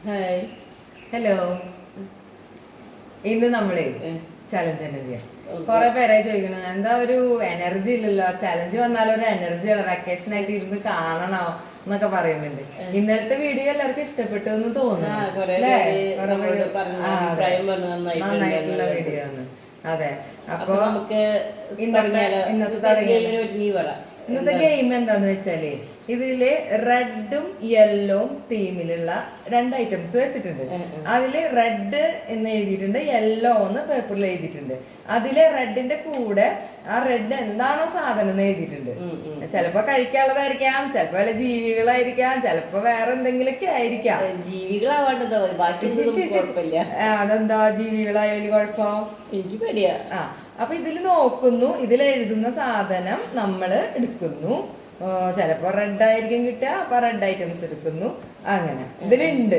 Hi. Hello. ഇന്ന് നമ്മള് challenge തന്നെ ചെയ്യാം. കൊറേ പേരായി ചോദിക്കണം, എന്താ ഒരു എനർജി ഇല്ലല്ലോ, ചലഞ്ച് വന്നാലും ഒരു എനർജി ആണ്, വെക്കേഷൻ ആയിട്ട് ഇരുന്ന് കാണണോ എന്നൊക്കെ പറയുന്നുണ്ട്. ഇന്നലത്തെ വീഡിയോ എല്ലാവർക്കും ഇഷ്ടപ്പെട്ടു എന്ന് തോന്നുന്നു അല്ലേ? നന്നായിട്ടുള്ള വീഡിയോ ആണ്. അതെ. അപ്പൊ ഇന്നത്തെ ഗെയിം എന്താന്ന് വെച്ചാല്, ഇതില് റെഡും യെല്ലോവും തീമിലുള്ള 2 ഐറ്റംസ് വെച്ചിട്ടുണ്ട്. അതില് റെഡ് എന്ന് എഴുതിയിട്ടുണ്ട്, യെല്ലോ എന്ന് പേപ്പറിൽ എഴുതിയിട്ടുണ്ട്. അതില് റെഡിന്റെ കൂടെ ആ റെഡ് എന്താണോ സാധനം എന്ന് എഴുതിയിട്ടുണ്ട്. ചിലപ്പോ കഴിക്കാനുള്ളതായിരിക്കാം, ചിലപ്പോ വല്ല ജീവികളായിരിക്കാം, ചിലപ്പോ വേറെ എന്തെങ്കിലുമൊക്കെ ആയിരിക്കാം. ജീവികളാവാണ്ടതോ അതെന്താ ജീവികളായാലും കുഴപ്പം? എനിക്ക് പേടിയാ. അപ്പൊ ഇതിൽ നോക്കുന്നു, ഇതിൽ എഴുതുന്ന സാധനം നമ്മള് എടുക്കുന്നു. ചിലപ്പോ റെഡ് ആയിരിക്കും കിട്ടുക, അപ്പൊ റെഡ് ഐറ്റംസ് എടുക്കുന്നു. അങ്ങനെ ഇതിലുണ്ട്.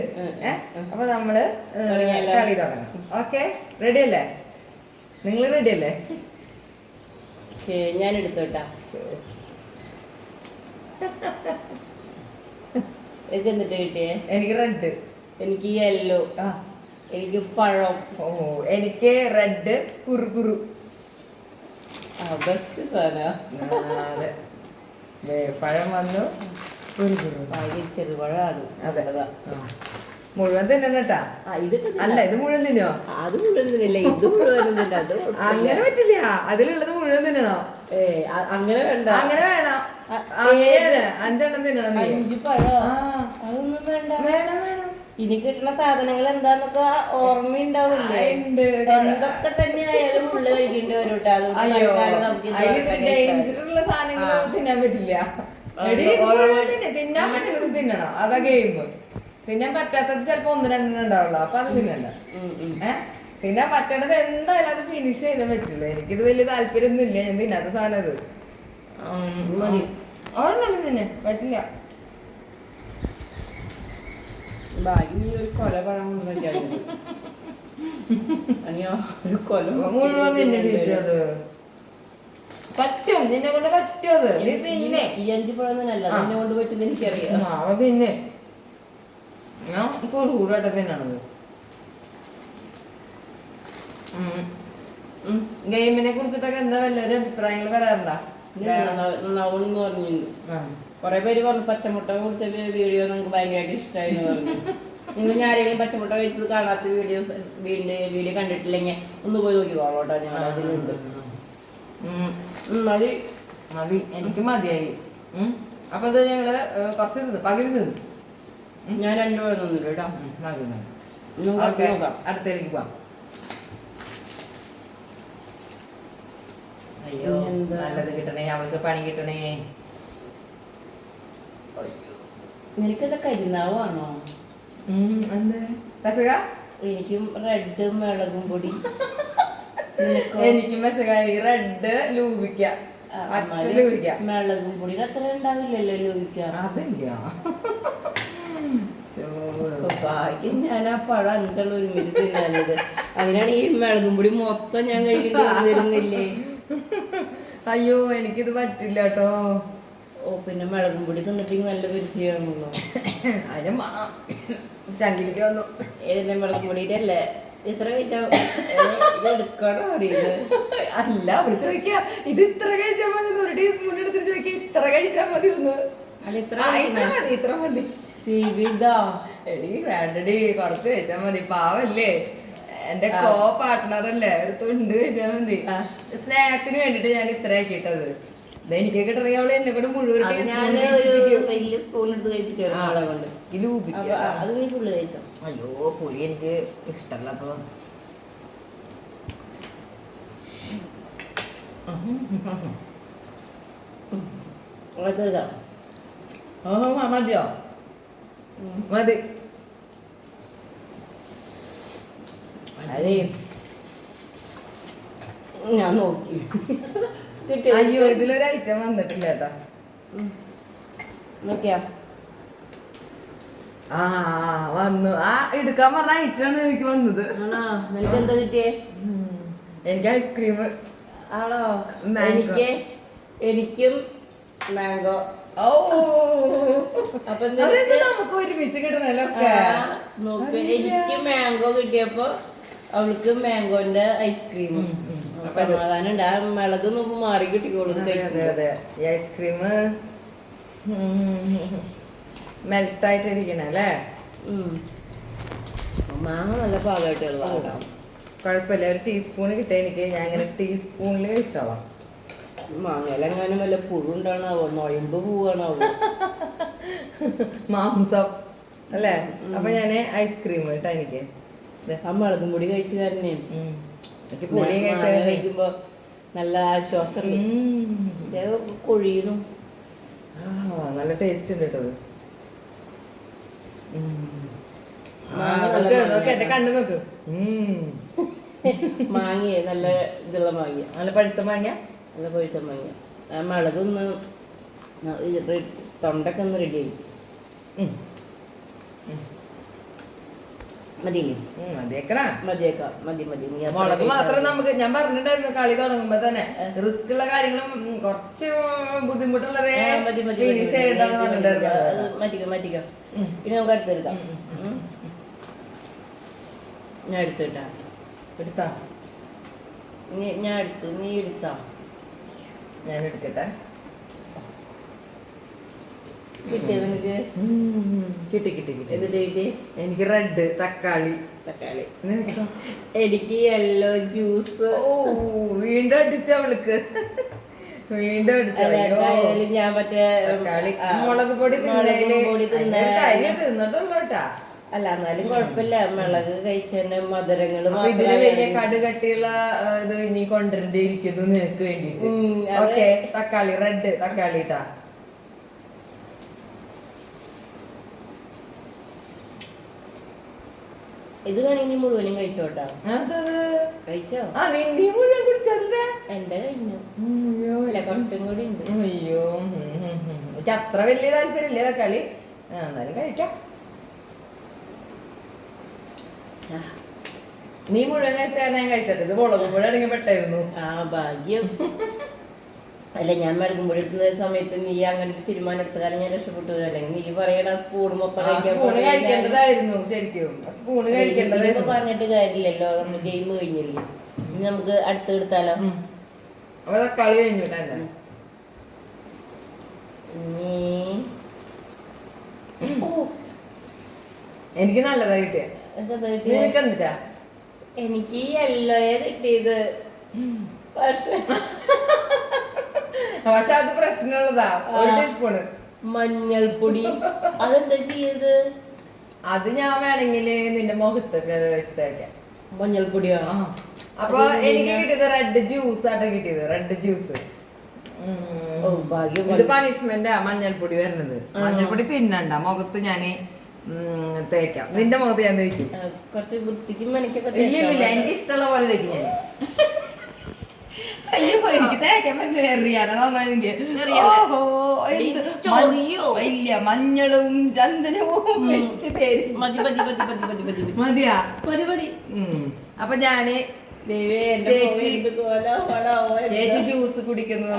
അപ്പൊ നമ്മള് കളി തുടങ്ങാം. ഓക്കെ, റെഡി അല്ലേ? നിങ്ങൾ റെഡി അല്ലേ? ഞാൻ എടുത്തോട്ടാ. എന്നിട്ട് കിട്ടിയേ? എനിക്ക് റെഡ്. എനിക്ക് യെല്ലോ. എനിക്ക് പഴം. എനിക്ക് റെഡ് കുറുകുറു. ബെസ്റ്റ് സാധനം. പഴം വന്നു, കുറുകുറു. ചെറുപഴമാണ്. അതെ, മുഴുവൻ തിന്നണട്ടാ. അല്ല, ഇത് മുഴുവൻ തിന്നോ? അത് മുഴുവൻ തിന്നില്ല, ഇത് മുഴുവൻ തിന്ന. അങ്ങനെ പറ്റില്ല, അതിലുള്ളത് മുഴുവൻ തിന്നണോ? അങ്ങനെ വേണ്ട. അങ്ങനെ വേണം. 5 തിന്നണം. 5 പഴം അതൊന്നും വേണ്ട. വേണം വേണം. ഇനി കിട്ടുന്ന സാധനങ്ങൾ എന്താന്നൊക്കെ ഓർമ്മയുണ്ടാവില്ലേ? എന്തൊക്കെ തന്നെ ആയാലും ഉള്ളു കഴിക്കേണ്ടി വരും. ഡേഞ്ചറുള്ള സാധനങ്ങൾ തിന്നാൻ പറ്റില്ല. തിന്നാൻ പറ്റുന്നത് തിന്നണം, അതാ ഗെയിം. തിന്നാൻ പറ്റാത്തത് ചിലപ്പോ 1-2 ഉണ്ടാവുള്ളൂ, അപ്പൊ അത് തിന്നണ്ട. തിന്നാൻ പറ്റണത് എന്തായാലും അത് ഫിനിഷ് ചെയ്തേ പറ്റുള്ളൂ. എനിക്കിത് വലിയ താല്പര്യമൊന്നും ഇല്ല, ഞാൻ തിന്നാത്ത സാധനം അത് ഒരെണ്ണം തിന്നെ പറ്റില്ല. ഒരു കൊല പഴം മുഴുവൻ തിന്നെ അത് പറ്റും, നിന്നെ കൊണ്ട് പറ്റുമത്. നീ തിന്നെ. ഈ 5 പഴം തന്നെയല്ല, നിന്നെ കൊണ്ട് പറ്റുന്ന എനിക്കറിയാം. തിന്നെ. ഞാൻ കുറുകൂറായിട്ട് തിന്നണത്. ഗെയിമിനെ കുറിച്ചിട്ടൊക്കെ എന്താ വല്ലൊരു അഭിപ്രായങ്ങൾ വരാറുണ്ടോ? നന്നാവൂന്ന് പറഞ്ഞിട്ടുണ്ട്. കൊറേ പേര് പറഞ്ഞു പച്ചമുട്ട കുറിച്ച വീഡിയോ നമുക്ക് ഭയങ്കരമായിട്ട് ഇഷ്ടമായി എന്ന് പറഞ്ഞു. നിങ്ങൾ ഞാൻ ആരെങ്കിലും പച്ചമുട്ട കഴിച്ചത് കാണാത്ത വീഡിയോ കണ്ടിട്ടില്ലെങ്കിൽ ഒന്ന് പോയി നോക്കിക്കോളോട്ടോ. ഞങ്ങൾ അതിലുണ്ട്. മതി മതി, എനിക്ക് മതിയായി. അപ്പൊ അത് ഞങ്ങള് കുറച്ച് പകുതി തിന്നു. ഞാൻ 2 പഴം തന്നില്ല കേട്ടോ. അടുത്തേക്ക് പോവാം. അയ്യോ, നല്ലത് കിട്ടണേ, അവൾക്ക് പണി കിട്ടണേ. നിനക്കെന്താ കരിനാവാണോ? എനിക്കും റെഡ് മിളകും പൊടി. എനിക്കും റെഡ് ലൂപിക്ക, മിളകും പൊടി അത്ര ഉണ്ടാവില്ലല്ലോ ലൂപിക്ക. അതില്ല. ഭാഗ്യം ഞാൻ ആ പഴം 5 ഒരുമിച്ച് തിന്നാനത്. അതിനാണ് ഈ മിളകും പൊടി മൊത്തം ഞാൻ കഴിക്കേണ്ടി വരുന്നില്ലേ? അയ്യോ, എനിക്കിത് പറ്റില്ല കേട്ടോ. പിന്നെ മിളകും പൊടി തിന്നിട്ടെങ്കിൽ നല്ല രുചിയാണല്ലോ. അതിന് ചങ്കിലേക്ക് വന്നു. ഏതിന്റെ മിളകും പൊടിയുടെ അല്ലേ? ഇത്ര കഴിച്ചാ എടുക്കണോ? അല്ല, അവള് ചോദിക്ക ഇത് ഇത്ര കഴിച്ചാൽ മതി, 1 ടീസ്പൂൺ എടുത്തിട്ട് ചോദിക്ക ഇത്ര കഴിച്ചാൽ മതി ഒന്ന്. ഇത്ര മതി. എടി വേണ്ടടി, കുറച്ച് കഴിച്ചാൽ മതി. പാവല്ലേ, എന്റെ കോ പാർട്ട്ണറല്ലേ, ഒരു തുണ്ട് കഴിച്ചാൽ മതി. സ്നേഹത്തിന് വേണ്ടിട്ട് ഞാൻ ഇത്ര ആക്കിയിട്ടത്. എനിക്ക് കിട്ടണമെങ്കിൽ അവള് എന്നെ കൂടെ മുഴുവൻ അയ്യോ, പുളി എനിക്ക് ഇഷ്ടമല്ലാത്തത്. മതിയോ? മതി. അതെ, ഞാൻ നോക്കി. അയ്യോ, ഇതിലൊരു ഐറ്റം വന്നിട്ടില്ല കേട്ടാ. നോക്കിയാ വന്നു. എടുക്കാൻ പറഞ്ഞ ഐറ്റാണ് എനിക്ക് വന്നത്. നിനക്ക് എന്താ കിട്ടിയേ? എനിക്ക് ഐസ്ക്രീം. ആണോ? എനിക്കും മാംഗോ ഓ അപ്പൊ അതെന്താ നമുക്ക് ഒരുമിച്ച് കിട്ടണല്ലോ ഒക്കെ. നോക്ക്, എനിക്ക് മാംഗോ കിട്ടിയപ്പോ അവൾക്ക് മാംഗോന്റെ ഐസ്ക്രീം. സമാധാനം ഉണ്ട്. ആ മിളക് നോക്ക് മാറി കിട്ടിക്കോളൂ. അതെ അതെ, ഈ ഐസ്ക്രീം മെൽട്ടായിട്ടിരിക്കണല്ലേ. മാങ്ങ നല്ല പാകമായിട്ടുള്ള കുഴപ്പമില്ല, ഒരു ടീസ്പൂൺ കിട്ടിയ എനിക്ക്, ഞാൻ ഇങ്ങനെ ടീസ്പൂണിൽ കഴിച്ചോളാം. മാങ്ങയിലെങ്ങാനും വല്ല പുഴുണ്ടാണാവോ, നൊയമ്പ് പോവാണാവോ. മാംസം അല്ലേ. അപ്പൊ ഞാന് ഐസ്ക്രീം കേട്ടോ എനിക്ക്. ആ മുളകും പൊടി കഴിച്ചു കാരനെ എനിക്ക് പൊടി കഴിക്കുമ്പോ നല്ല ആശ്വാസം കൊഴിയണു. നല്ല ടേസ്റ്റ് ഉണ്ട് കേട്ടത്. എന്റെ കണ്ണു നോക്ക്. മാങ്ങിയേ നല്ല ഇതുള്ള മാങ്ങിയ, നല്ല പഴുത്ത മാങ്ങ, നല്ല പഴുത്ത മാങ്ങിയ. ആ മുളകൊന്ന് തൊണ്ടൊക്കെ ഒന്ന് റെഡിയായി. മതിയില്ലേ? മതിയേക്കാം. മതി. മുളക് മാത്രം നമുക്ക്, ഞാൻ പറഞ്ഞിട്ടുണ്ടായിരുന്നു കളി തുടങ്ങുമ്പോ തന്നെ റിസ്ക് ഉള്ള കാര്യങ്ങളും കുറച്ച് ബുദ്ധിമുട്ടുള്ളതേ മാറ്റിക്കാം. പിന്നെ നമുക്ക് അടുത്തെടുക്കാം. ഞാൻ എടുത്തിട്ടാ എടുത്താ, ഞാൻ എടുത്തു, നീ എടുത്താ. ഞാൻ എടുക്കട്ടെ. കിട്ടിയത് നിനക്ക്? കിട്ടി. എന്നിട്ട് എനിക്ക് റെഡ് തക്കാളി. എനിക്ക് യെല്ലോ ജ്യൂസ്. ഓ വീണ്ടും അടിച്ച അവൾക്ക്, വീണ്ടും അടിച്ച. ഞാൻ മറ്റേ തക്കാളി മുളക് പൊടി തിന്നിട്ടുള്ളൂട്ടാ. അല്ല എന്നാലും കുഴപ്പമില്ല, മുളക് കഴിച്ചതിന്റെ മധുരങ്ങള്. ഇതിന് വലിയ കടുകട്ടിയുള്ള ഇത് ഇനി കൊണ്ടുവരേണ്ടിയിരിക്കുന്നു നിനക്ക് വേണ്ടിട്ട്. ഓക്കെ, തക്കാളി, റെഡ് തക്കാളി ഇട്ടാ. ഇത് വേണമെങ്കിൽ മുഴുവനും കഴിച്ചോട്ടാ. കഴിച്ചോ? നീ മുഴുവൻ കുടിച്ചല്ലേ? എന്റെ കഴിഞ്ഞു. കുറച്ചും കൂടി ഉണ്ട്. അയ്യോ, എനിക്ക് അത്ര വലിയ താല്പര്യമില്ല തക്കാളി. എന്നാലും കഴിക്കാം. നീ മുഴുവൻ കഴിച്ചാൽ ഞാൻ കഴിച്ചത്. ഇത് മുളക് പൊടി അടങ്ങി പെട്ടായിരുന്നു. ഭാഗ്യം. അല്ല, ഞാൻ മരുകുമ്പോൾ എടുക്കുന്ന സമയത്ത് നീ അങ്ങനെ ഒരു തീരുമാനം എടുത്ത കാരണം ഞാൻ രക്ഷപ്പെട്ടു. അല്ലെങ്കിൽ നീ പറയണ സ്പൂൺ മൊത്തം കഴിക്കേണ്ടതായിരുന്നു. ശരിക്കും സ്പൂണ് കഴിക്കേണ്ടതായിരുന്നു. പറഞ്ഞിട്ട് കാര്യമില്ലല്ലോ, നമ്മൾ ഗെയിം കഴിഞ്ഞില്ലേ. ഇനി നമുക്ക് അടുത്തെടുത്താലോ? അപ്പൊ തക്കാളി കഴിഞ്ഞിട്ടാ. എനിക്ക് നല്ലതാ കിട്ടിയ. എന്നിട്ടാ എനിക്ക് യെല്ലോയാ കിട്ടിയത്. പക്ഷെ അത് പ്രശ്നമുള്ളതാ. ഒരു ടീസ്പൂണ് മഞ്ഞൾപ്പൊടി. അതെന്താ ചെയ്യത്? അത് ഞാൻ വേണമെങ്കിൽ നിന്റെ മുഖത്തൊക്കെ വെച്ച് തേക്കാം. മഞ്ഞൾപ്പൊടിയോ? അപ്പൊ എനിക്ക് കിട്ടിയത് റെഡ് ജ്യൂസ് ആട്ടോ കിട്ടിയത്. Red juice. ഇത് പണിഷ്മെന്റാ മഞ്ഞൾപ്പൊടി വരുന്നത്. മഞ്ഞൾപ്പൊടി തിന്നണ്ട, മുഖത്ത് ഞാന് തേക്കാം. നിന്റെ മുഖത്ത് ഞാൻ തേക്കും. കുറച്ച് വൃത്തിക്കും മെനക്കൊക്കെ. ഇല്ല, എനിക്ക് ഇഷ്ടമുള്ള പോലെ തേക്കും ഞാൻ. അയ്യോ, എനിക്ക് തേക്കാൻ പറ്റില്ല. ഇല്ല, മഞ്ഞളും ചന്ദനവും വെച്ച് തേരും. മതിയാ? അപ്പൊ ഞാന് ചേച്ചി ജ്യൂസ് കുടിക്കുന്നത്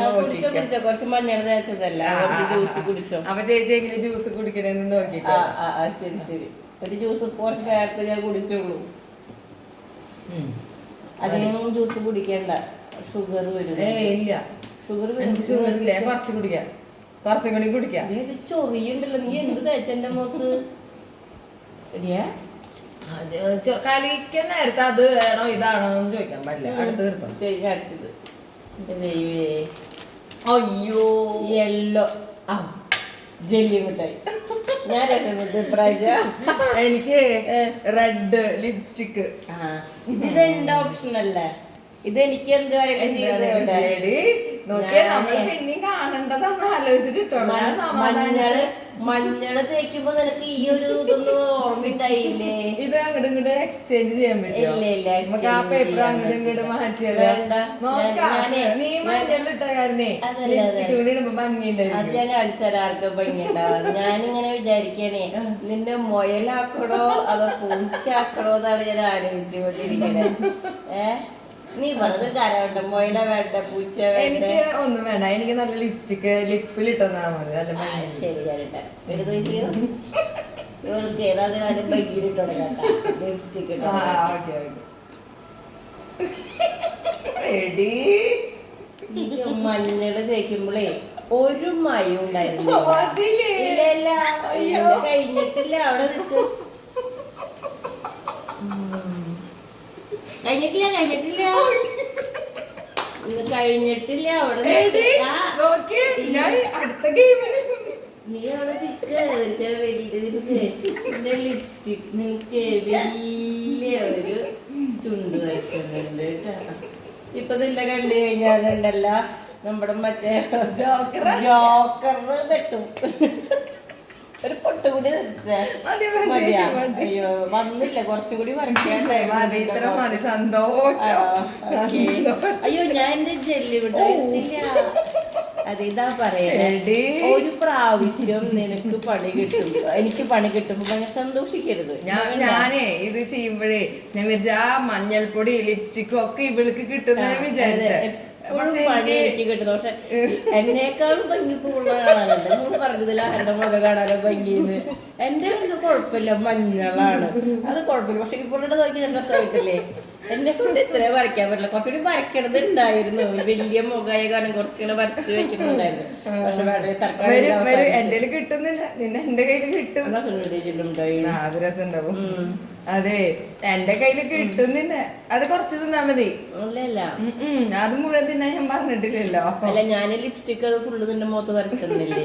കുറച്ച് മഞ്ഞൾ തേച്ചതല്ല, ജ്യൂസ് കുടിച്ചോ. അപ്പൊ ചേച്ചി എങ്ങനെ ജ്യൂസ് കുടിക്കണെന്ന് നോക്കിക്കോ. ശരി. ഒരു ജ്യൂസ് കുറച്ച് നേരത്തെ ഞാൻ കുടിച്ചോളൂ. അതിനൊന്നും ജ്യൂസ് കുടിക്കണ്ട, ഷുഗർ വരും. ഇല്ല, ഷുഗർ ഇല്ല. കുറച്ച് കുടിക്കാം, കുറച്ചും കൂടി കുടിക്കാം. ചൊറിയുണ്ടല്ലോ, നീ എന്ത് തേച്ചെന്റെ മുഖത്ത്? കളിക്കാൻ നേരത്തെ അത് വേണോ ഇതാണോ എന്ന് ചോദിക്കാൻ പാടില്ല. അടുത്തത് അയ്യോ, യെല്ലോ ജെല്ലി മിഠായി. ഞാൻ രക്ഷപ്പെട്ടു ഇപ്രാവശ്യം. എനിക്ക് റെഡ് ലിപ്സ്റ്റിക്. ഇതെന്റെ ഓപ്ഷൻ അല്ലേ? ഇതെനിക്ക് എന്ത് മഞ്ഞള് തേക്കുമ്പോ നിനക്ക് ഈ ഒരു ഇതൊന്നും ഓർമ്മയുണ്ടായില്ലേ? ഇത് അങ്ങോട്ട് ഇങ്ങോട്ട് എക്സ്ചേഞ്ച് ചെയ്യാൻ പറ്റും. നമുക്ക് ആ പേപ്പർ അങ്ങോട്ട് ഇങ്ങോട്ട് മാറ്റിയല്ലോ. നീ മഞ്ഞളിട്ട കാരണേ ലിപ്സ്റ്റിക് കൂടി ഇടുമ്പോ ഭംഗിയുണ്ടായിരുന്നു. അത് ഞാൻ കാണിച്ചാൽ ആർക്കും ഭംഗിയുണ്ടാവാ. ഞാനിങ്ങനെ വിചാരിക്കണേ, നിന്നെ മൊയലാക്കണോ അതോ പൂച്ചയാക്കണോ എന്നാണ് ഞാൻ ആലോചിച്ചുകൊണ്ടിരിക്കണേ. നീ പറഞ്ഞത് കാരവട്ടം മൊയില വേണ്ട പൂച്ച വേണ്ട. എനിക്ക് ഒന്നും വേണ്ട, എനിക്ക് നല്ല ലിപ്സ്റ്റിക്ക് ലിപ്പിൽ ഇട്ടാ മതി. നല്ല ശരി ഞാനിട്ടെ എടുത്ത് ഇവൾക്ക് ഏതാണ്ട് കാര്യം ഭംഗിയിലിട്ടോ ലിപ്സ്റ്റിക് ഇട്ടോ. മഞ്ഞള് തേക്കുമ്പോളേ ഒരു മയം ഉണ്ടായിരുന്നു. ഇല്ല കഴിഞ്ഞിട്ടില്ല, അവിടെ നിൽക്ക്. കഴിഞ്ഞിട്ടില്ല അവിടെ നീ അവിടെ നിൽക്ക്. ലിപ്സ്റ്റിക് നിനക്ക് വലിയ ഒരു ചുണ്ട് വരച്ചുണ്ട് കേട്ടോ. ഇപ്പൊ നിന്നെ കണ്ടു കഴിഞ്ഞാലുണ്ടല്ല നമ്മുടെ മറ്റേ ജോക്കറിന് പറ്റും. ഒരു പൊട്ടുകൂടി മതിയാ. അയ്യോ വന്നില്ല, കുറച്ചുകൂടി അയ്യോ ഞാൻ എന്റെ ജെല്ലി വിട്ടില്ല. അതിതാ പറയേ, ഒരു പ്രാവശ്യം നിനക്ക് പണി കിട്ടും, എനിക്ക് പണി കിട്ടുമ്പോ ഭയങ്കര സന്തോഷിക്കരുത്. ഞാനേ ഇത് ചെയ്യുമ്പോഴേ ഞാൻ വിചാരിച്ച ആ മഞ്ഞൾപ്പൊടി ലിപ്സ്റ്റിക്കും ഒക്കെ ഇവൾക്ക് കിട്ടുന്ന വിചാരിച്ച. പണി എനിക്ക് കിട്ടുന്നു. പക്ഷെ എന്നേക്കാളും ഭംഗിപ്പുള്ള കാണാനല്ലേ പറഞ്ഞതില്ല. എന്റെ മുഖം കാണാനോ ഭംഗിന്ന്. എന്റെ ഒന്നും കുഴപ്പമില്ല, മഞ്ഞളാണ് അത് കുഴപ്പമില്ല. പക്ഷെ ഇപ്പോഴും നോക്കി നല്ല രസമായിട്ടില്ലേ. എന്നെ കൊണ്ട് ഇത്രയും വരയ്ക്കാൻ പറ്റില്ല, കുറച്ചുകൂടി വരയ്ക്കണത് ഉണ്ടായിരുന്നു. വലിയ മുഖമായ കാരണം കുറച്ചുകൂടെ വരച്ച് വെക്കുന്നുണ്ടായിരുന്നു. പക്ഷെ എന്റെ കിട്ടുന്നില്ല, നിന്നെ എന്റെ കയ്യിൽ കിട്ടും. അത് രസം ഉണ്ടാവും. അതെ എന്റെ കയ്യിൽ കിട്ടുന്നില്ല, അത് കുറച്ച് തിന്നാ മതി. അത് മുഴുവൻ തിന്നാൻ ഞാൻ പറഞ്ഞിട്ടില്ലല്ലോ. അല്ല ഞാൻ ലിപ്സ്റ്റിക് അത് ഫുള്ള് നിന്റെ മുഖത്ത് വരച്ചെന്നില്ലേ,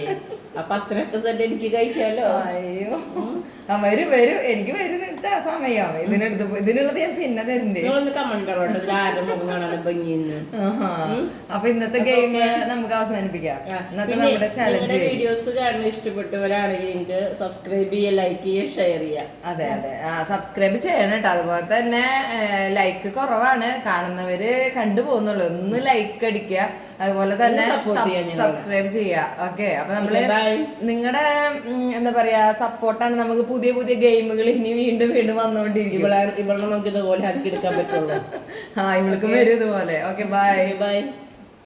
അപ്പൊ അത്രയൊക്കെ തന്നെ എനിക്ക് കഴിക്കാലോ. അയ്യോ വരും വരും, എനിക്ക് വരുന്നിട്ട് ആ സമയം. ഇതിനുള്ളത് ഞാൻ പിന്നെ തരണ്ടേ. അപ്പൊ ഇന്നത്തെ ഗെയിം നമുക്ക് അവസാനിപ്പിക്കാം. ഇന്നത്തെ നമ്മുടെ ചലഞ്ച് വീഡിയോസ് കാണാൻ ഇഷ്ടപ്പെട്ടവരാണെങ്കിൽ സബ്സ്ക്രൈബ് ചെയ്യുക, ലൈക്ക് ചെയ്യുക, ഷെയർ ചെയ്യുക. അതെ അതെ സബ്സ്ക്രൈബ് ചെയ്യണം കേട്ടോ. അതുപോലെ തന്നെ ലൈക്ക് കുറവാണ്, കാണുന്നവര് കണ്ടുപോകുന്നുള്ളൂ. ഒന്ന് ലൈക്ക് അടിക്കുക, അതുപോലെ തന്നെ സബ്സ്ക്രൈബ് ചെയ്യുക. ഓക്കെ, അപ്പൊ നമ്മള് നിങ്ങളുടെ എന്താ പറയാ സപ്പോർട്ടാണ് നമുക്ക് പുതിയ പുതിയ ഗെയിമുകൾ ഇനി വീണ്ടും വീണ്ടും വന്നുകൊണ്ടിരിക്കും. ഇവളെ നമുക്ക് ഇതുപോലെ ആക്കി എടുക്കാൻ പറ്റുള്ളൂ. ഇവൾക്കും വരും ഇതുപോലെ. Okay bye.